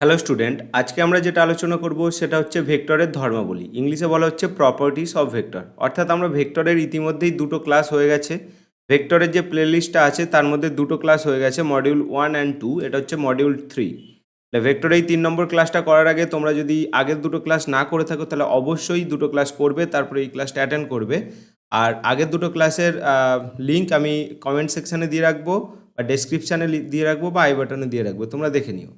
Hello student, আজকে আমরা যেটা আলোচনা করব সেটা হচ্ছে ভেক্টরের ধর্মাবলী। ইংলিশে বলা হচ্ছে প্রপার্টিস অফ ভেক্টর। অর্থাৎ আমরা ভেক্টরের ইতিমধ্যেই দুটো ক্লাস হয়ে গেছে। ভেক্টরের যে প্লেলিস্টটা আছে তার মধ্যে দুটো ক্লাস হয়ে গেছে, মডিউল 1 অ্যান্ড 2। এটা হচ্ছে মডিউল 3। ভেক্টরের এই 3 নম্বর ক্লাসটা করার আগে তোমরা যদি আগের দুটো ক্লাস না করে থাকো তাহলে অবশ্যই দুটো ক্লাস করবে, তারপরে এই ক্লাসটা অ্যাটেন্ড করবে। আর আগের দুটো ক্লাসের লিঙ্ক আমি কমেন্ট সেকশানে দিয়ে রাখবো, বা ডেসক্রিপশানে দিয়ে রাখবো, বা আই বাটনে দিয়ে রাখবো, তোমরা দেখে নিও।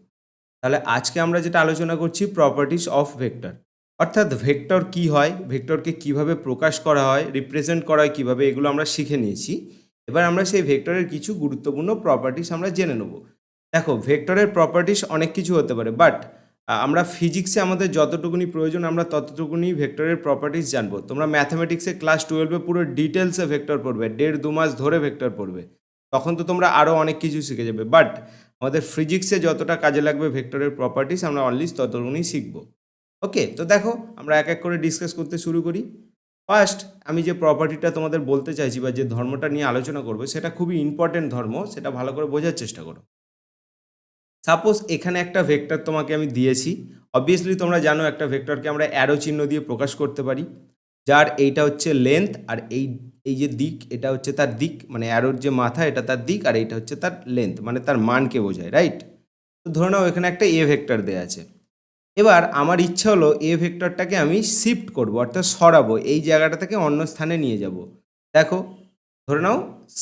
তাহলে আজকে আমরা যেটা আলোচনা করছি প্রপার্টিস অফ ভেক্টর, অর্থাৎ ভেক্টর কি হয়, ভেক্টরকে কিভাবে প্রকাশ করা হয়, রিপ্রেজেন্ট করা হয় কীভাবে, এগুলো আমরা শিখে নিয়েছি। এবার আমরা সেই ভেক্টরের কিছু গুরুত্বপূর্ণ প্রপার্টিস আমরা জেনে নেব। দেখো, ভেক্টরের প্রপার্টিস অনেক কিছু হতে পারে, বাট আমরা ফিজিক্সে আমাদের যতটুকুনি প্রয়োজন আমরা ততটুকুনি ভেক্টরের প্রপার্টিস জানবো। তোমরা ম্যাথামেটিক্সে ক্লাস 12-এ পুরো ডিটেলসে ভেক্টর পড়বে, 1.5-2 মাস ধরে ভেক্টর পড়বে, তখন তো তোমরা আরও অনেক কিছু শিখে যাবে। বাট আমাদের ফিজিক্সে যতটা কাজে লাগবে ভেক্টরের প্রপার্টিস, আমরা অনলি ততটুকুনি শিখবো। ওকে, তো দেখো আমরা এক এক করে ডিসকাস করতে শুরু করি। ফার্স্ট, আমি যে প্রপার্টিটা তোমাদের বলতে চাইছি বা যে ধর্মটা নিয়ে আলোচনা করবো সেটা খুবই ইম্পর্টেন্ট ধর্ম, সেটা ভালো করে বোঝার চেষ্টা করো। সাপোজ এখানে একটা ভেক্টর তোমাকে আমি দিয়েছি। অবভিয়াসলি তোমরা জানো একটা ভেক্টরকে আমরা অ্যারো চিহ্ন দিয়ে প্রকাশ করতে পারি, যার এইটা হচ্ছে লেন্থ, আর এই এই যে দিক এটা হচ্ছে তার দিক, মানে অ্যারোর যে মাথা এটা তার দিক, আর এইটা হচ্ছে তার লেন্থ, মানে তার মানকে বোঝায়, রাইট? তো ধরে নাও এখানে একটা এ ভেক্টর দেওয়া আছে। এবার আমার ইচ্ছা হলো এ ভেক্টরটাকে আমি শিফট করব, অর্থাৎ সরাবো, এই জায়গাটা থেকে অন্য স্থানে নিয়ে যাব। দেখো, ধরে নাও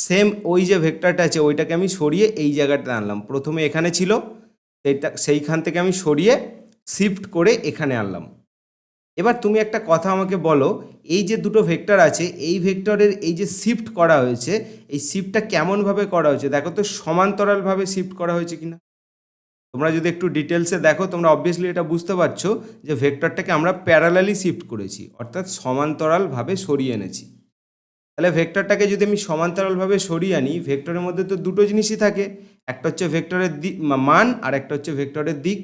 সেম ওই যে ভেক্টরটা আছে ওইটাকে আমি সরিয়ে এই জায়গাটা আনলাম। প্রথমে এখানে ছিল, সেইখান থেকে আমি সরিয়ে শিফট করে এখানে আনলাম। এবার তুমি একটা কথা আমাকে বলো, এই যে দুটো ভেক্টর আছে এই ভেক্টরের এই যে শিফট করা হয়েছে, এই শিফটটা কেমনভাবে করা হয়েছে দেখো তো, সমান্তরালভাবে শিফট করা হয়েছে কিনা। তোমরা যদি একটু ডিটেলসে দেখো তোমরা অবভিয়াসলি এটা বুঝতে পারছো যে ভেক্টরটাকে আমরা প্যারালালি শিফট করেছি, অর্থাৎ সমান্তরালভাবে সরিয়ে এনেছি। তাহলে ভেক্টরটাকে যদি আমি সমান্তরালভাবে সরিয়ে আনি, ভেক্টরের মধ্যে তো দুটো জিনিসই থাকে, একটা হচ্ছে ভেক্টরের মান, আর একটা হচ্ছে ভেক্টরের দিক।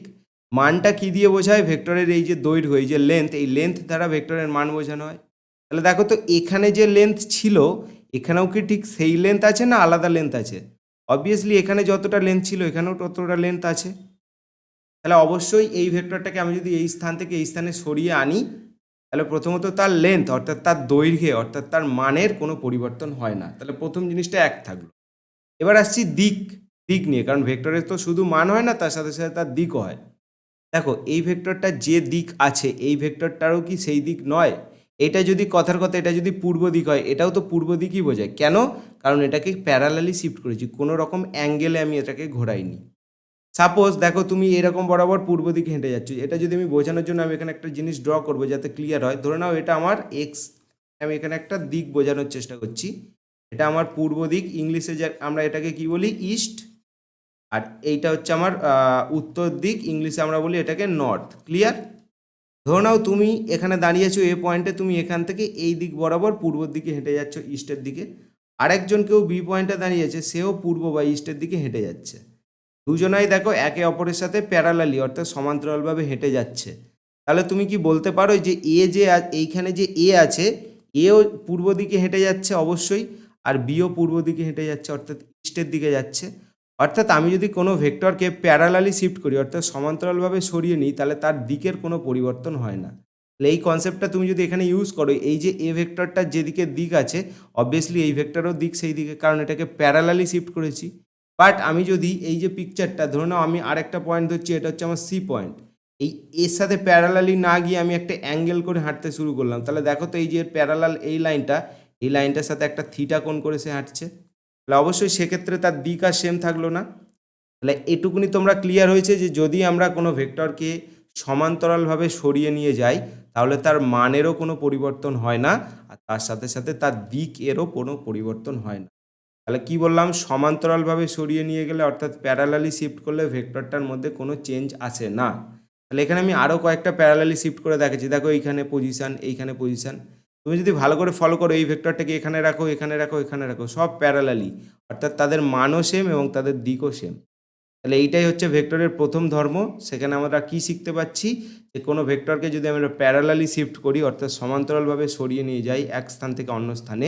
মানটা কি দিয়ে বোঝায়? ভেক্টরের এই যে দৈর্ঘ্য, এই যে লেন্থ, এই লেন্থ দ্বারা ভেক্টরের মান বোঝানো হয়। তাহলে দেখো তো, এখানে যে লেন্থ ছিল এখানেও কি ঠিক সেই লেন্থ আছে না আলাদা লেন্থ আছে? অবভিয়াসলি এখানে যতটা লেন্থ ছিল এখানেও ততটা লেন্থ আছে। তাহলে অবশ্যই এই ভেক্টরটাকে আমি যদি এই স্থান থেকে এই স্থানে সরিয়ে আনি, তাহলে প্রথমত তার লেন্থ অর্থাৎ তার দৈর্ঘ্যে অর্থাৎ তার মানের কোনো পরিবর্তন হয় না। তাহলে প্রথম জিনিসটা এক থাকলো। এবার আসছি দিক দিক নিয়ে, কারণ ভেক্টরের তো শুধু মান হয় না, তার সাথে সাথে তার দিকও হয়। দেখো, এই ভেক্টরটার যে দিক আছে এই ভেক্টরটারও কি সেই দিক নয়? এটা যদি কথার কথা এটা যদি পূর্ব দিক হয়, এটাও তো পূর্ব দিকই বোঝায়। কেন? কারণ এটাকে প্যারালালি শিফট করেছি, কোনো রকম অ্যাঙ্গেলে আমি এটাকে ঘোরাইনি। সাপোজ দেখো তুমি এরকম বরাবর পূর্ব দিকে হেঁটে যাচ্ছ, এটা যদি আমি বোঝানোর জন্য আমি এখানে একটা জিনিস ড্র করবো যাতে ক্লিয়ার হয়। ধরে নাও এটা আমার এক্স, আমি এখানে একটা দিক বোঝানোর চেষ্টা করছি। এটা আমার পূর্ব দিক, ইংলিশে যে আমরা এটাকে কি বলি, ইস্ট। আর এইটা হচ্ছে আমার উত্তর দিক, ইংলিশে আমরা বলি এটাকে নর্থ। ক্লিয়ার? ধরে নাও তুমি এখানে দাঁড়িয়েছো এ পয়েন্টে, তুমি এখান থেকে এই দিক বরাবর পূর্বর দিকে হেঁটে যাচ্ছ, ইস্টের দিকে। আরেকজন কেউ বি পয়েন্টে দাঁড়িয়েছে, সেও পূর্ব বা ইস্টের দিকে হেঁটে যাচ্ছে। দুজনাই দেখো একে অপরের সাথে প্যারালালি অর্থাৎ সমান্তরালভাবে হেঁটে যাচ্ছে। তাহলে তুমি কি বলতে পারো যে এ যে এইখানে যে এ আছে, এও পূর্ব দিকে হেঁটে যাচ্ছে অবশ্যই, আর বিও পূর্ব দিকে হেঁটে যাচ্ছে অর্থাৎ ইস্টের দিকে যাচ্ছে। অর্থাৎ আমি যদি কোনো ভেক্টরকে প্যারালালি শিফট করি অর্থাৎ সমান্তরালভাবে সরিয়ে নিই, তাহলে তার দিকের কোনো পরিবর্তন হয় না। তাহলে এই কনসেপ্টটা তুমি যদি এখানে ইউজ করো, এই যে এ ভেক্টরটার যেদিকে দিক আছে অবভিয়াসলি এই ভেক্টরও দিক সেই দিকে, কারণ এটাকে প্যারালালি শিফট করেছি। বাট আমি যদি এই যে পিকচারটা ধরে নাও, আমি আরেকটা পয়েন্ট ধরছি, এটা হচ্ছে আমার সি পয়েন্ট, এই এর সাথে প্যারালালি না গিয়ে আমি একটা অ্যাঙ্গেল করে হাঁটতে শুরু করলাম, তাহলে দেখো তো এই যে প্যারালাল এই লাইনটা, এই লাইনটার সাথে একটা থিটা কোণ করে সে হাঁটছে। তাহলে অবশ্যই সেক্ষেত্রে তার দিক আর সেম থাকলো না। তাহলে এটুকুনি তোমরা ক্লিয়ার হয়েছে যে যদি আমরা কোনো ভেক্টরকে সমান্তরালভাবে সরিয়ে নিয়ে যাই তাহলে তার মানেরও কোনো পরিবর্তন হয় না, আর তার সাথে সাথে তার দিক এরও কোনো পরিবর্তন হয় না। তাহলে কি বললাম? সমান্তরালভাবে সরিয়ে নিয়ে গেলে অর্থাৎ প্যারালালি শিফট করলে ভেক্টরটার মধ্যে কোনো চেঞ্জ আসে না। তাহলে এখানে আমি আরও কয়েকটা প্যারালালি শিফট করে দেখাচ্ছি। দেখো এইখানে পজিশান, এইখানে পজিশান। তুমি যদি ভালো করে ফলো করো এই ভেক্টরটাকে এখানে রাখো, এখানে রাখো, এখানে রাখো, সব প্যারালালি অর্থাৎ তাদের মানও সেম এবং তাদের দিকও সেম। তাহলে এইটাই হচ্ছে ভেক্টরের প্রথম ধর্ম। সেখানে আমরা কি শিখতে পাচ্ছি যে কোনো ভেক্টরকে যদি আমরা প্যারালালি শিফট করি অর্থাৎ সমান্তরালভাবে সরিয়ে নিয়ে যাই এক স্থান থেকে অন্য স্থানে,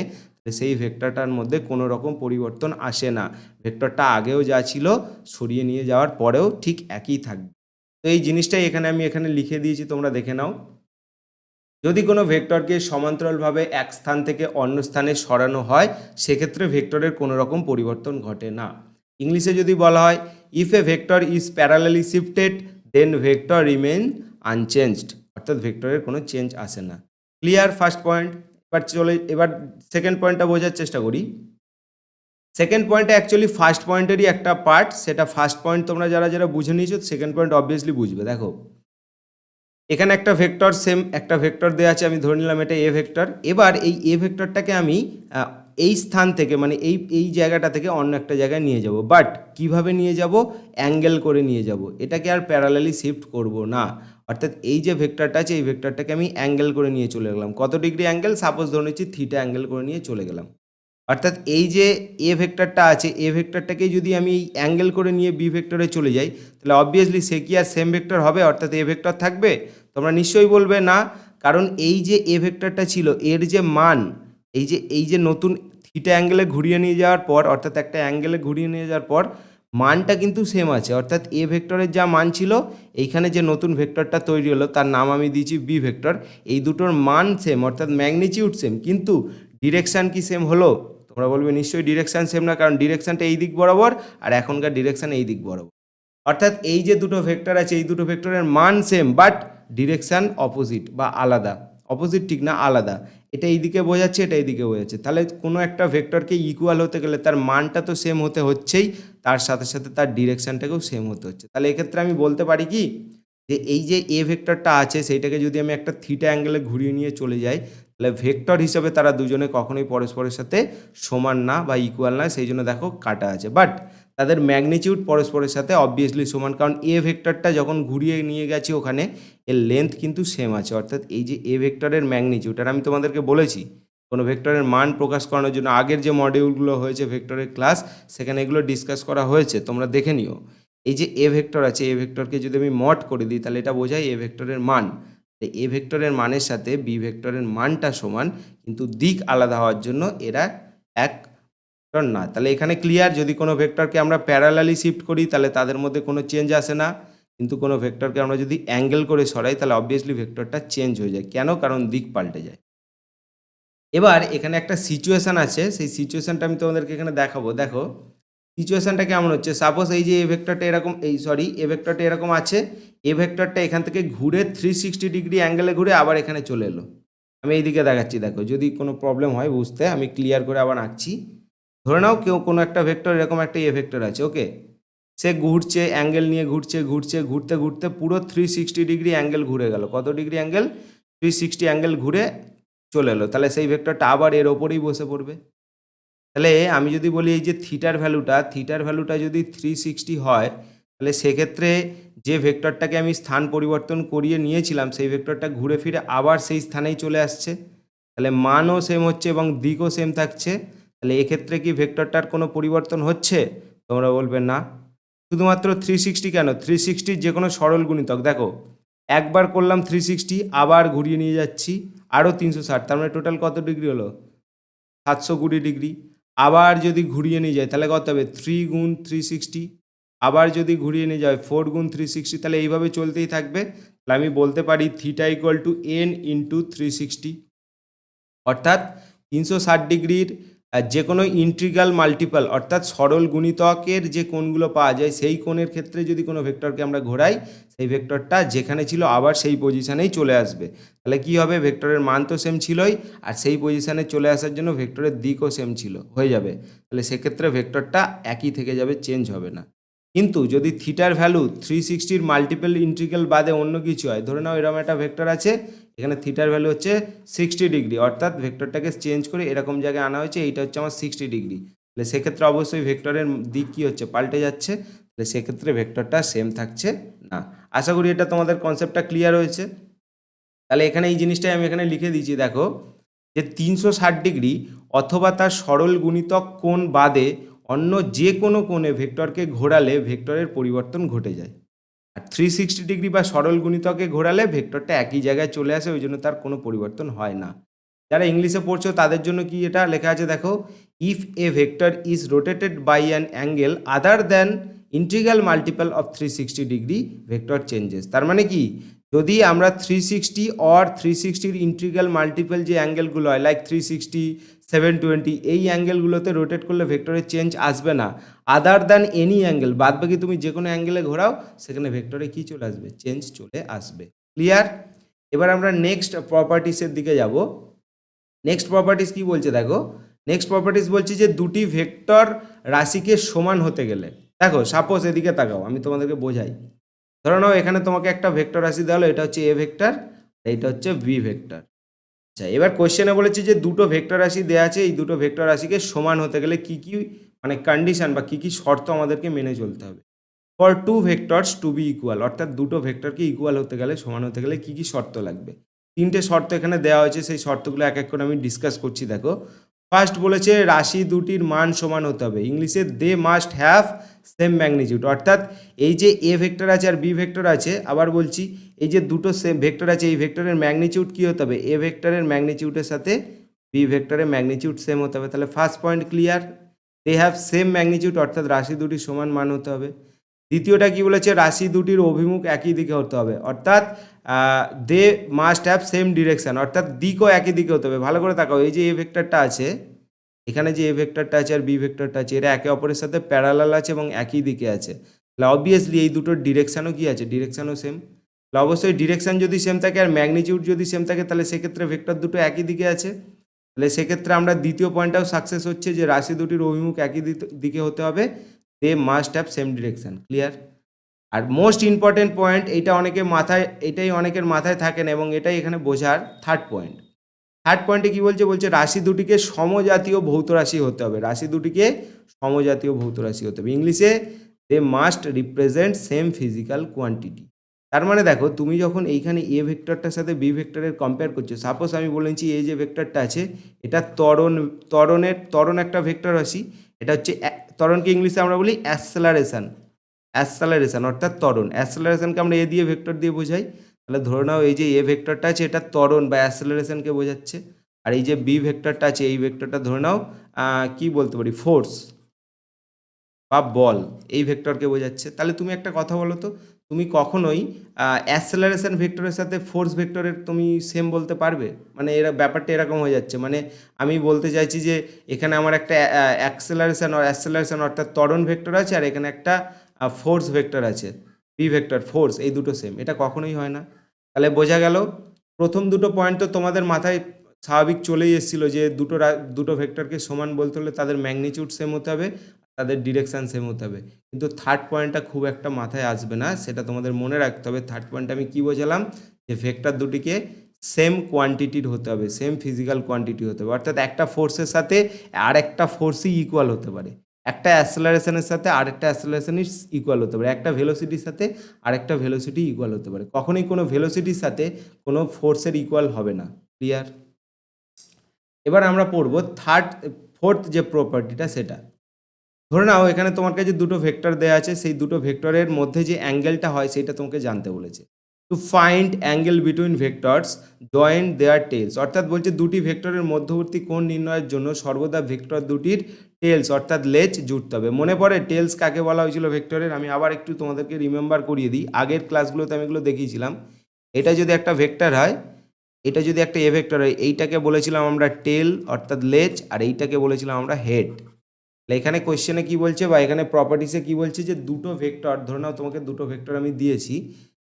সেই ভেক্টরটার মধ্যে কোনো রকম পরিবর্তন আসে না। ভেক্টরটা আগেও যা ছিল সরিয়ে নিয়ে যাওয়ার পরেও ঠিক একই থাকবে। তো এই জিনিসটাই আমি এখানে লিখে দিয়েছি, তোমরা দেখে নাও। যদি কোনো ভেক্টরকে সমান্তরালভাবে এক স্থান থেকে অন্য স্থানে সরানো হয় সেক্ষেত্রে ভেক্টরের কোনো রকম পরিবর্তন ঘটে না। ইংলিশে যদি বলা হয় if a vector is parallelly shifted then vector remain unchanged, অর্থাৎ ভেক্টরের কোনো চেঞ্জ আসে না। Clear first point. এবার সেকেন্ড পয়েন্টটা বোঝার চেষ্টা করি। সেকেন্ড পয়েন্টটা অ্যাকচুয়ালি ফার্স্ট পয়েন্টেরই একটা পার্ট, সেটা ফার্স্ট পয়েন্ট তোমরা যারা যারা বুঝে নিয়েছো সেকেন্ড পয়েন্ট অবভিয়াসলি বুঝবে। দেখো এখানে একটা ভেক্টর, সেম একটা ভেক্টর দেওয়া আছে, আমি ধরে নিলাম এটা এ ভেক্টর। এবার এই এ ভেক্টরটাকে আমি এই স্থান থেকে মানে এই জায়গাটা থেকে অন্য একটা জায়গায় নিয়ে যাব, বাট কিভাবে নিয়ে যাব? অ্যাঙ্গেল করে নিয়ে যাব, এটাকে আর প্যারালালি শিফট করব না। অর্থাৎ এই যে ভেক্টরটা আছে এই ভেক্টরটাকে আমি অ্যাঙ্গেল করে নিয়ে চলে গেলাম। কত ডিগ্রি অ্যাঙ্গেল? সাপোজ ধরে নিচ্ছি থিটা অ্যাঙ্গেল করে নিয়ে চলে গেলাম। অর্থাৎ এই যে এ ভেক্টরটা আছে এ ভেক্টরটাকে যদি আমি এই অ্যাঙ্গেল করে নিয়ে বি ভেক্টরে চলে যাই তাহলে অবভিয়াসলি সে কি আর সেম ভেক্টর হবে? অর্থাৎ এ ভেক্টর থাকবে? তোমরা নিশ্চয়ই বলবে না, কারণ এই যে এ ভেক্টরটা ছিল এর যে মান, এই যে নতুন থিটা অ্যাঙ্গেলে ঘুরিয়ে নিয়ে যাওয়ার পর, অর্থাৎ একটা অ্যাঙ্গেলে ঘুরিয়ে নিয়ে যাওয়ার পর মানটা কিন্তু সেম আছে। অর্থাৎ এ ভেক্টরের যা মান ছিল, এইখানে যে নতুন ভেক্টরটা তৈরি হলো তার নাম আমি দিয়েছি বি ভেক্টর, এই দুটোর মান সেম অর্থাৎ ম্যাগনিটিউড সেম, কিন্তু ডিরেকশান কি সেম হলো? তোমরা বলবে নিশ্চয়ই ডিরেকশান সেম না, কারণ ডিরেকশানটা এই দিক বরাবর আর এখনকার ডিরেকশান এই দিক বরাবর। অর্থাৎ এই যে দুটো ভেক্টর আছে এই দুটো ভেক্টরের মান সেম, বাট ডিরেকশান অপোজিট বা আলাদা। অপোজিট ঠিক না, আলাদা। এটা এইদিকে বোঝাচ্ছে, এটা এইদিকে বোঝাচ্ছে। তাহলে কোনো একটা ভেক্টরকে ইকুয়াল হতে গেলে তার মানটা তো সেম হতে হচ্ছেই, তার সাথে সাথে তার ডিরেকশানটাকেও সেম হতে হচ্ছে। তাহলে এক্ষেত্রে আমি বলতে পারি কি, যে এই যে এ ভেক্টরটা আছে সেইটাকে যদি আমি একটা থিটা অ্যাঙ্গেলে ঘুরিয়ে নিয়ে চলে যাই তাহলে ভেক্টর হিসাবে তারা দুজনে কখনোই পরস্পরের সাথে সমান না বা ইকুয়াল না, সেই জন্য দেখো কাটা আছে। বাট তাদের ম্যাগনিটিউড পরস্পরের সাথে অবভিয়াসলি সমান, কারণ এ ভেক্টরটা যখন ঘুরিয়ে নিয়ে গেছি ওখানে এর লেন্থ কিন্তু সেম আছে। অর্থাৎ এই যে এ ভেক্টরের ম্যাগনিটিউড, আর আমি তোমাদেরকে বলেছি কোনো ভেক্টরের মান প্রকাশ করানোর জন্য আগের যে মডিউলগুলো হয়েছে ভেক্টরের ক্লাস সেখানে এগুলো ডিসকাস করা হয়েছে, তোমরা দেখে নিও। এই যে এ ভেক্টর আছে এ ভেক্টরকে যদি আমি মড করে দিই তাহলে এটা বোঝায় এ ভেক্টরের মান। এ ভেক্টরের মানের সাথে বি ভেক্টরের মানটা সমান, কিন্তু দিক আলাদা হওয়ার জন্য এরা এক ভেক্টর না। তাহলে এখানে ক্লিয়ার, যদি কোনো ভেক্টরকে আমরা প্যারালালি শিফট করি তাহলে তাদের মধ্যে কোনো চেঞ্জ আসে না, কিন্তু কোনো ভেক্টরকে আমরা যদি অ্যাঙ্গেল করে সরাই তাহলে অবভিয়াসলি ভেক্টরটা চেঞ্জ হয়ে যায়। কেন? কারণ দিক পাল্টে যায়। এবার এখানে একটা সিচুয়েশান আছে, সেই সিচুয়েশানটা আমি তোমাদেরকে এখানে দেখাবো। দেখো সিচুয়েশানটা কেমন হচ্ছে। সাপোজ এই যে এ ভেক্টরটা এরকম, এ ভেক্টরটা এরকম আছে, এ ভেক্টরটা এখান থেকে ঘুরে 360 ডিগ্রি অ্যাঙ্গেলে ঘুরে আবার এখানে চলে এলো। আমি এইদিকে দেখাচ্ছি, দেখো যদি কোনো প্রবলেম হয় বুঝতে আমি ক্লিয়ার করে আবার আঁকছি। ধরে নাও কোনো একটা ভেক্টর এরকম একটা এ ভেক্টর আছে, ওকে, সে ঘুরছে অ্যাঙ্গেল নিয়ে ঘুরছে ঘুরতে ঘুরতে পুরো 360 ডিগ্রি অ্যাঙ্গেল ঘুরে গেল। কত ডিগ্রি অ্যাঙ্গেল? 360 অ্যাঙ্গেল ঘুরে চলে এলো। তাহলে সেই ভেক্টরটা আবার এর ওপরেই বসে পড়বে। তাহলে আমি যদি বলি এই যে থিটার ভ্যালুটা যদি 360 হয় তাহলে সেক্ষেত্রে যে ভেক্টরটাকে আমি স্থান পরিবর্তন করিয়ে নিয়েছিলাম সেই ভেক্টরটা ঘুরে ফিরে আবার সেই স্থানেই চলে আসছে। তাহলে মানও সেম হচ্ছে এবং দিকও সেম থাকছে। তাহলে এক্ষেত্রে কি ভেক্টরটার কোনো পরিবর্তন হচ্ছে? তোমরা বলবে না। শুধুমাত্র 360 কেন? 360 যে কোনো সরল গুণিতক, দেখো একবার করলাম 360 আবার ঘুরিয়ে নিয়ে যাচ্ছি আরও 360, তার মানে টোটাল কত ডিগ্রি হলো? 720 ডিগ্রি। আবার যদি ঘুরিয়ে নিয়ে যায় তাহলে কত হবে? 3 গুণ 360। আবার যদি ঘুরিয়ে নিয়ে যায় 4 গুণ 360, তাহলে এইভাবে চলতেই থাকবে। তাহলে আমি বলতে পারি theta equal to n into 360, অর্থাৎ 360 ডিগ্রির যে কোনো ইন্টিগ্রাল মাল্টিপল অর্থাৎ সরল গুণিতকের যে কোণগুলো পাওয়া যায় সেই কোণের ক্ষেত্রে যদি কোনো ভেক্টরকে আমরা ঘোরাই সেই ভেক্টরটা যেখানে ছিল আবার সেই পজিশানেই চলে আসবে। তাহলে কি হবে? ভেক্টরের মান তো সেম ছিলই, আর সেই পজিশানে চলে আসার জন্য ভেক্টরের দিকও সেম ছিল হয়ে যাবে। তাহলে সেক্ষেত্রে ভেক্টরটা একই থেকে যাবে, চেঞ্জ হবে না। কিন্তু যদি থিটার ভ্যালু 360-র মাল্টিপল ইন্টিগ্রাল বাদে অন্য কিছু হয়, ধরে নাও এরকম একটা ভেক্টর আছে, এখানে থিটার ভ্যালু হচ্ছে 60 ডিগ্রি, অর্থাৎ ভেক্টরটাকে চেঞ্জ করে এরকম জায়গায় আনা হয়েছে, এইটা হচ্ছে আমার 60 ডিগ্রি। তাহলে সেক্ষেত্রে অবশ্যই ভেক্টরের দিক কী হচ্ছে? পাল্টে যাচ্ছে। তাহলে সেক্ষেত্রে ভেক্টরটা সেম থাকছে না। আশা করি এটা তোমাদের কনসেপ্টটা ক্লিয়ার হয়েছে। তাহলে এখানে এই জিনিসটাই আমি এখানে লিখে দিয়েছি, দেখো যে 360 ডিগ্রি অথবা তার সরল গুণিতক কোণ বাদে অন্য যে কোনো কোণে ভেক্টরকে ঘোরালে ভেক্টরের পরিবর্তন ঘটে যায়। আর 360 ডিগ্রি বা সরল গুণিতকে ঘোরালে ভেক্টরটা একই জায়গায় চলে আসে, ওই জন্য তার কোনো পরিবর্তন হয় না। যারা ইংলিশে পড়ছো তাদের জন্য কি এটা লেখা আছে, দেখো if a vector is rotated by an angle other than integral multiple of 360 degree vector changes. তার মানে কি, যদি আমরা 360 অর 360-র ইন্টিগ্রাল মাল্টিপল যে অ্যাঙ্গেলগুলো হয় লাইক 360, 720, এই অ্যাঙ্গেলগুলোতে রোটেট করলে ভেক্টরের চেঞ্জ আসবে না। আদার দ্যান এনি অ্যাঙ্গেল, বাদ বাকি তুমি যে কোনো অ্যাঙ্গেলে ঘোরাও সেখানে ভেক্টরে কী চলে আসবে, চেঞ্জ চলে আসবে। ক্লিয়ার? এবার আমরা নেক্সট প্রপার্টিসের দিকে যাব। নেক্সট প্রপার্টিস কি বলছে দেখো, নেক্সট প্রপার্টিস বলছি যে দুটি ভেক্টর রাশিকে সমান হতে গেলে, দেখো সাপোজ এদিকে তাকাও, আমি তোমাদেরকে বোঝাই। ধরো নাও এখানে তোমাকে একটা ভেক্টর রাশি দেওয়া হলো, এটা হচ্ছে এ ভেক্টর, এইটা হচ্ছে বি ভেক্টর। আচ্ছা, এবার কোশ্চেনে বলেছি যে দুটো ভেক্টর রাশি দেওয়া আছে, এই দুটো ভেক্টর রাশিকে সমান হতে গেলে কি কি মানে কন্ডিশন বা কি কি শর্ত আমাদেরকে মেনে চলতে হবে। For two vectors to be equal, অর্থাৎ দুটো ভেক্টরকে ইকুয়াল হতে গেলে, সমান হতে গেলে কি কি শর্ত লাগবে। তিনটে শর্ত এখানে দেওয়া হয়েছে, সেই শর্তগুলো এক এক করে আমি ডিসকাস করছি। দেখো, ফার্স্ট বলেছে রাশি দুটির মান সমান হতে হবে, ইংলিশে they must have same magnitude, অর্থাৎ এই যে এ ভেক্টর আছে আর বি ভেক্টর আছে, আবার বলছি এই যে দুটো সেম ভেক্টর আছে, এই ভেক্টরের ম্যাগনিটিউড কী হতে হবে, এ ভেক্টরের ম্যাগনিটিউডের সাথে বি ভেক্টরের ম্যাগনিটিউড সেম হতে হবে। তাহলে first point clear, they have same magnitude, অর্থাৎ রাশি দুটির সমান মান হতে হবে। দ্বিতীয়টা কি বলেছে, রাশি দুটির অভিমুখ একই দিকে হতে হবে, অর্থাৎ they must have same direction, অর্থাৎ দিকও একই দিকে হতে হবে। ভালো করে তাকাও, এই যে এ ভেক্টরটা আছে, এখানে যে এ ভেক্টরটা আছে আর বি ভেক্টরটা আছে, এরা একে অপরের সাথে প্যারালাল আছে এবং একই দিকে আছে। তাহলে অবভিয়াসলি এই দুটোর ডিরেকশানও কি আছে, ডিরেকশানও সেম। তাহলে অবশ্যই ডিরেকশান যদি সেম থাকে আর ম্যাগনিটিউড যদি সেম থাকে, তাহলে সেক্ষেত্রে ভেক্টর দুটো একই দিকে আছে। তাহলে সেক্ষেত্রে আমরা দ্বিতীয় পয়েন্টটাও সাকসেস হচ্ছে যে রাশি দুটির অভিমুখ একই দিকে হতে হবে, they must have same direction. Clear? আর মোস্ট ইম্পর্টেন্ট পয়েন্ট, এইটা অনেকের মাথায়, এটাই অনেকের মাথায় থাকে না এবং এটাই এখানে বোঝার থার্ড পয়েন্ট। থার্ড পয়েন্টে কী বলছে, বলছে রাশি দুটিকে সমজাতীয় ভৌত রাশি হতে হবে, রাশি দুটিকে সমজাতীয় ভৌত রাশি হতে হবে। ইংলিশে they must represent same physical quantity. তার মানে দেখো, তুমি যখন এইখানে এ ভেক্টরটার সাথে বি ভেক্টরের কম্পেয়ার করছো, সাপোজ আমি বলেছি এই যে ভেক্টরটা আছে এটা ত্বরণ একটা ভেক্টর রাশি, এটা হচ্ছে ত্বরণকে ইংলিশে আমরা বলি অ্যাসেলারেশন, অর্থাৎ ত্বরণ। অ্যাসেলারেশনকে আমরা এ দিয়ে ভেক্টর দিয়ে বোঝাই। তাহলে ধরে নাও এই যে এ ভেক্টরটা আছে এটা ত্বরণ বা অ্যাসেলারেশনকে বোঝাচ্ছে, আর এই যে বি ভেক্টরটা আছে এই ভেক্টরটা ধরে নাও কি বলতে পারি, ফোর্স বা বল, এই ভেক্টরকে বোঝাচ্ছে। তাহলে তুমি একটা কথা বলো তো, তুমি কখনোই অ্যাসেলারেশন ভেক্টরের সাথে ফোর্স ভেক্টরের তুমি সেম বলতে পারবে? মানে এরা ব্যাপারটা এরকম হয়ে যাচ্ছে, মানে আমি বলতে চাইছি যে এখানে আমার একটা অ্যাসেলারেশন অর্থাৎ ত্বরণ ভেক্টর আছে, আর এখানে একটা ফোর্স ভেক্টর আছে, বি ভেক্টর ফোর্স, এই দুটো সেম, এটা কখনোই হয় না। তাহলে বোঝা গেল প্রথম দুটো পয়েন্ট তো তোমাদের মাথায় স্বাভাবিক চলেই এসেছিলো যে দুটো ভেক্টরকে সমান বলতে হলে তাদের ম্যাগনিটিউড সেম হতে হবে, তাদের ডিরেকশান সেম হতে হবে। কিন্তু থার্ড পয়েন্টটা খুব একটা মাথায় আসবে না, সেটা তোমাদের মনে রাখতে হবে। থার্ড পয়েন্টটা আমি কী বোঝালাম, যে ভেক্টর দুটিকে সেম কোয়ান্টিটির হতে হবে, সেম ফিজিক্যাল কোয়ান্টিটি হতে হবে, অর্থাৎ একটা ফোর্সের সাথে আর একটা ফোর্সই ইকুয়াল হতে পারে, একটা অ্যাসেলারেশনের সাথে আরেকটা অ্যাসেলারেশনই ইকুয়াল হতে পারে, একটা ভেলোসিটির সাথে আরেকটা ভেলোসিটি ইকুয়াল হতে পারে, কখনোই কোনো ভেলোসিটির সাথে কোনো ফোর্সের ইকুয়াল হবে না। ক্লিয়ার? এবার আমরা পড়ব ফোর্থ যে প্রপার্টিটা, সেটা ধরে নাও এখানে তোমার কাছে দুটো ভেক্টর দেওয়া আছে, সেই দুটো ভেক্টরের মধ্যে যে অ্যাঙ্গেলটা হয় সেটা তোমাকে জানতে বলেছে। To find angle between vectors joint their tails, অর্থাৎ বলছে দুটি ভেক্টরের মধ্যবর্তী কোণ নির্ণয়ের জন্য সর্বদা ভেক্টর দুটির টেলস অর্থাৎ লেজ জুড়তে হবে। মনে পড়ে টেলস কাকে বলা হয়েছিল ভেক্টরের? আমি আবার একটু তোমাদেরকে রিমেম্বার করিয়ে দিই, আগের ক্লাসগুলোতে আমি এগুলো দেখিয়েছিলাম। এটা যদি একটা ভেক্টর হয়, এটা যদি একটা এ ভেক্টর হয়, এইটাকে বলেছিলাম আমরা টেল অর্থাৎ লেজ, আর এইটাকে বলেছিলাম আমরা হেড। এখানে কোয়েশ্চেনে কি বলছে বা এখানে প্রপার্টিসে কি বলছে, যে দুটো ভেক্টর, ধরে নাও তোমাকে দুটো ভেক্টর আমি দিয়েছি,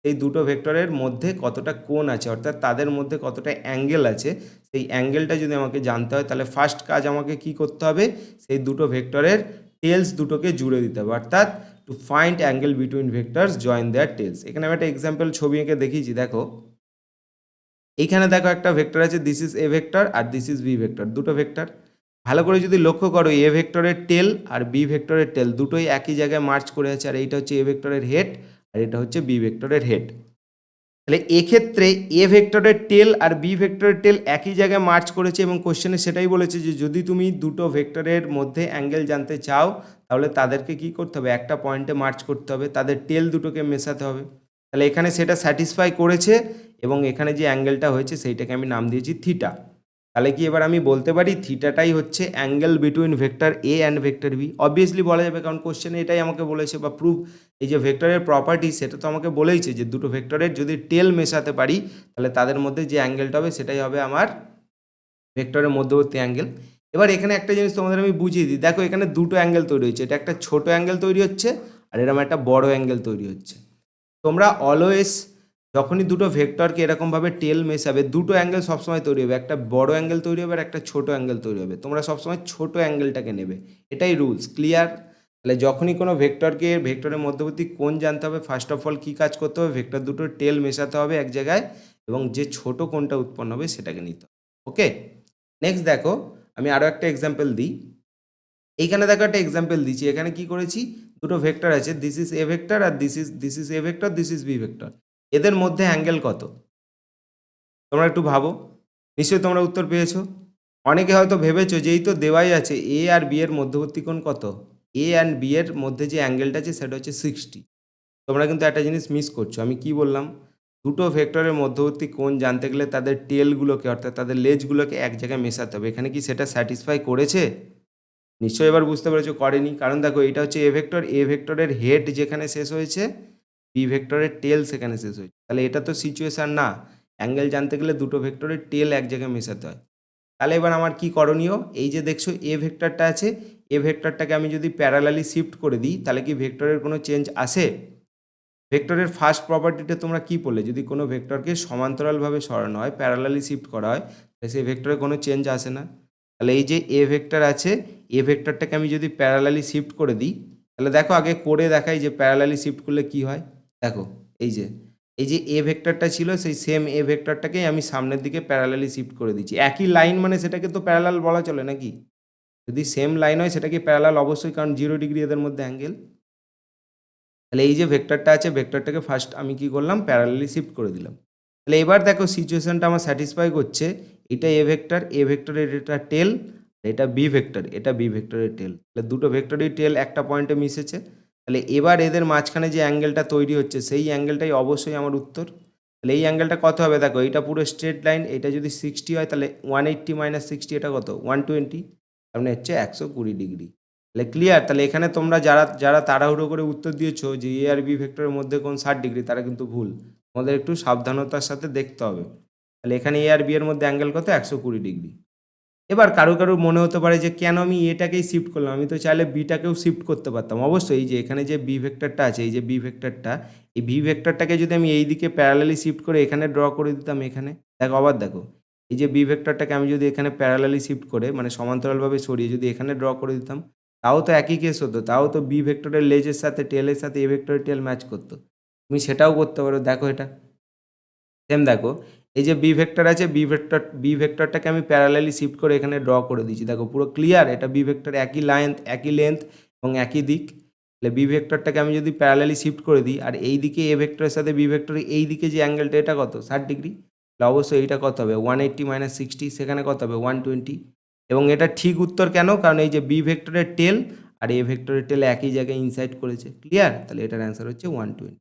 এই দুটো ভেক্টরের মধ্যে কতটা কোণ আছে, অর্থাৎ তাদের মধ্যে কতটা অ্যাঙ্গেল আছে, সেই অ্যাঙ্গেলটা যদি আমাকে জানতে হয় তাহলে ফার্স্ট কাজ আমাকে কি করতে হবে, সেই দুটো ভেক্টরের টেলস দুটোকে জুড়ে দিতে হবে, অর্থাৎ to find angle between vectors join their tails. এখানে আমি একটা এক্সাম্পল ছবি এঁকে দেখিয়েছি, দেখো এইখানে দেখো একটা ভেক্টর আছে, দিস ইজ এ ভেক্টর আর দিস ইজ বি ভেক্টর, দুটো ভেক্টর। ভালো করে যদি লক্ষ্য করো, এ ভেক্টরের টেল আর বি ভেক্টরের টেল দুটোই একই জায়গায় মার্চ করে আছে, আর এইটা হচ্ছে এ ভেক্টরের হেড আর এটা হচ্ছে বি ভেক্টরের হেড। তাহলে এক্ষেত্রে এ ভেক্টরের টেল আর বি ভেক্টরের টেল একই জায়গায় মার্চ করেছে এবং কোশ্চেনে সেটাই বলেছে যে যদি তুমি দুটো ভেক্টরের মধ্যে অ্যাঙ্গেল জানতে চাও তাহলে তাদেরকে কি করতে হবে, একটা পয়েন্টে মার্চ করতে হবে, তাদের টেল দুটোকে মেশাতে হবে। তাহলে এখানে সেটা স্যাটিসফাই করেছে এবং এখানে যে অ্যাঙ্গেলটা হয়েছে সেইটাকে আমি নাম দিয়েছি থিটা। তাহলে কি এবার আমি বলতে পারি থিটাটাই হচ্ছে angle between vector A and vector B? Obviously বলা যাবে, কারণ কোশ্চেনে এটাই আমাকে বলেছে, বা প্রুফ এই যে ভেক্টরের প্রপার্টি সেটা তো আমাকে বলেইছে যে দুটো ভেক্টরের যদি টেল মেশাতে পারি তাহলে তাদের মধ্যে যে অ্যাঙ্গেলটা হবে সেটাই হবে আমার ভেক্টরের মধ্যবর্তী অ্যাঙ্গেল। এবার এখানে একটা জিনিস তোমাদের আমি বুঝিয়ে দিই, দেখো এখানে দুটো অ্যাঙ্গেল তৈরি হচ্ছে, এটা একটা ছোট অ্যাঙ্গেল তৈরি হচ্ছে আর এরকম একটা বড় অ্যাঙ্গেল তৈরি হচ্ছে। তোমরা অলওয়েজ যখনই দুটো ভেক্টরকে এরকমভাবে টেল মেশাবে দুটো অ্যাঙ্গেল সবসময় তৈরি হবে, একটা বড় অ্যাঙ্গেল তৈরি হবে আর একটা ছোট অ্যাঙ্গেল তৈরি হবে, তোমরা সবসময় ছোট অ্যাঙ্গেলটাকে নেবে, এটাই রুলস। ক্লিয়ার? তাহলে যখনই কোনো ভেক্টরকে ভেক্টরের মধ্যবর্তী কোণ জানতে হবে, ফার্স্ট অফ অল কী কাজ করতে হবে, ভেক্টর দুটোর টেল মেশাতে হবে এক জায়গায় এবং যে ছোট কোণটা উৎপন্ন হবে সেটাকে নিতে হবে। ওকে, নেক্সট দেখো আমি আরও একটা এক্সাম্পল দিই। এইখানে দেখো একটা এক্সাম্পল দিচ্ছি, এখানে কি করেছি, দুটো ভেক্টর আছে, দিস ইজ এ ভেক্টর আর this is A vector, this is B vector. এদের মধ্যে অ্যাঙ্গেল কত? তোমরা একটু ভাবো, নিশ্চয়ই তোমরা উত্তর পেয়েছো। অনেকে হয়তো ভেবেছো যে এই তো দেওয়াই আছে এ আর বি এর মধ্যবর্তী কোণ কত, এ অ্যান্ড বি এর মধ্যে যে অ্যাঙ্গেলটা আছে সেটা হচ্ছে 60। তোমরা কিন্তু একটা জিনিস মিস করছো, আমি কি বললাম, দুটো ভেক্টরের মধ্যবর্তী কোণ জানতে গেলে তাদের টেলগুলোকে অর্থাৎ তাদের লেজগুলোকে এক জায়গায় মেশাতে হবে। এখানে কি সেটা স্যাটিসফাই করেছে? নিশ্চয়ই এবার বুঝতে পেরেছো করেনি, কারণ দেখো এটা হচ্ছে এ ভেক্টর, এ ভেক্টরের হেড যেখানে শেষ হয়েছে বি ভেক্টরের টেল সেখানে শেষ হয়েছে, তাহলে এটা তো সিচুয়েশান না। অ্যাঙ্গেল জানতে গেলে দুটো ভেক্টরের টেল এক জায়গায় মেশাতে হয়। তাহলে এবার আমার কি করণীয়, এই যে দেখছো এ ভেক্টরটা আছে, এ ভেক্টরটাকে আমি যদি প্যারালালি শিফট করে দিই তাহলে কি ভেক্টরের কোনো চেঞ্জ আসে? ভেক্টরের ফার্স্ট প্রপার্টিটা তোমরা কি বললে, যদি কোনো ভেক্টরকে সমান্তরালভাবে সরানো হয়, প্যারালালি শিফট করা হয়, তাহলে সেই ভেক্টরে কোনো চেঞ্জ আসে না। তাহলে এই যে এ ভেক্টর আছে, এ ভেক্টরটাকে আমি যদি প্যারালালি শিফট করে দিই, তাহলে দেখো আগে করে দেখাই যে প্যারালালি শিফট করলে কি হয়। দেখো এই যে এ ভেক্টরটা ছিল, সেই সেম এ ভেক্টরটাকেই আমি সামনের দিকে প্যারালালি শিফট করে দিচ্ছি। একই লাইন মানে সেটাকে তো প্যারালাল বলা চলে নাকি? যদি সেম লাইন হয় সেটাকে প্যারালাল অবশ্যই, কারণ 0 ডিগ্রি এদের মধ্যে অ্যাঙ্গেল। তাহলে এই যে ভেক্টরটা আছে, ভেক্টরটাকে ফার্স্ট আমি কি করলাম, প্যারালালি শিফট করে দিলাম। তাহলে এবার দেখো সিচুয়েশনটা আমার স্যাটিসফাই করছে, এটা এ ভেক্টর, এ ভেক্টরের এটা টেল, এটা বি ভেক্টর, এটা বি ভেক্টরের টেল। তাহলে দুটো ভেক্টরের টেল একটা পয়েন্টে মিশেছে। তাহলে এবার এদের মাঝখানে যে অ্যাঙ্গেলটা তৈরি হচ্ছে সেই অ্যাঙ্গেলটাই অবশ্যই আমার উত্তর। তাহলে এই অ্যাঙ্গেলটা কত হবে, দেখো এটা পুরো স্ট্রেট লাইন, এটা যদি 60 হয় তাহলে 180 মাইনাস 60 এটা কত, 120, তার মানে হচ্ছে 120 ডিগ্রি। তাহলে ক্লিয়ার? তাহলে এখানে তোমরা যারা যারা তাড়াহুড়ো করে উত্তর দিয়েছো যে এ আর বি ভেক্টরের মধ্যে কোন 60 ডিগ্রি, তারা কিন্তু ভুল। তোমাদের একটু সাবধানতার সাথে দেখতে হবে। তাহলে এখানে এ আর বি এর মধ্যে অ্যাঙ্গেল কত, 120 ডিগ্রি। এবার কারো কারো মনে হতে পারে যে কেন আমি এটাকেই শিফট করলাম, আমি তো চাইলে বিটাকেও শিফট করতে পারতাম। অবশ্যই এই যে এখানে যে বি ভেক্টরটা আছে, এই যে বি ভেক্টরটা, এই বি ভেক্টরটাকে যদি আমি এই দিকে প্যারালালি শিফট করে এখানে ড্র করে দিতাম, এখানে দেখো আবার দেখো এই যে বি ভেক্টরটাকে আমি যদি এখানে প্যারালালি শিফট করে মানে সমান্তরালভাবে সরিয়ে যদি এখানে ড্র করে দিতাম, তাও তো একই কেস হতো, তাও তো বি ভেক্টরের লেজের সাথে টেলের সাথে এ ভেক্টরের টেল ম্যাচ করতো। তুমি সেটাও করতে পারো, দেখো এটা সেম। দেখো এই যে বি ভেক্টরটাকে আমি প্যারালালি শিফট করে এখানে ড্র করে দিয়েছি, দেখো পুরো ক্লিয়ার, এটা বি ভেক্টর, একই লেন্থ এবং একই দিক। তাহলে বি ভেক্টরটাকে আমি যদি প্যারালালি শিফট করে দিই আর এই দিকে এ ভেক্টরের সাথে বি ভেক্টরের এই দিকে যে অ্যাঙ্গেলটা এটা কত, 60 ডিগ্রি, তাহলে অবশ্যই এইটা কত হবে, 180 মাইনাস 60, সেখানে কত হবে, 120। এবং এটা ঠিক উত্তর কেন, কারণ এই যে বি ভেক্টরের টেল আর এ ভেক্টরের টেল একই জায়গায় ইনসাইড করেছে। ক্লিয়ার? তাহলে এটার অ্যান্সার হচ্ছে 120।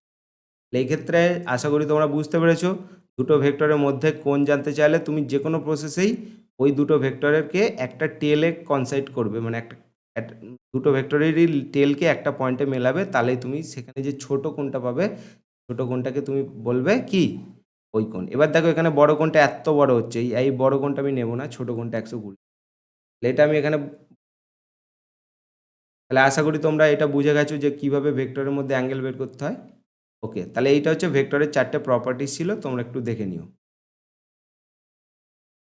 এই ক্ষেত্রে আশা করি তোমরা বুঝতে পেরেছো, দুটো ভেক্টরের মধ্যে কোণ জানতে চাইলে তুমি যে কোনো প্রসেসেই ওই দুটো ভেক্টরেরকে একটা টেলে কনসাইড করবে, মানে দুটো ভেক্টরেরই টেলকে একটা পয়েন্টে মেলাবে, তাহলেই তুমি সেখানে যে ছোট কোণটা পাবে, ছোট কোণটাকে তুমি বলবে কি, ওই কোণ। এবার দেখো এখানে বড় কোণটা এত বড় হচ্ছে, এই বড় কোণটা আমি নেবো না, ছোট কোণটা 120। এটা আমি এখানে, তাহলে আশা করি তোমরা এটা বুঝে গেছো যে কিভাবে ভেক্টরের মধ্যে অ্যাঙ্গেল বের করতে হয়। ওকে, তাহলে এইটা হচ্ছে ভেক্টরের 4টে প্রপার্টিস ছিল, তোমরা একটু দেখে নিও।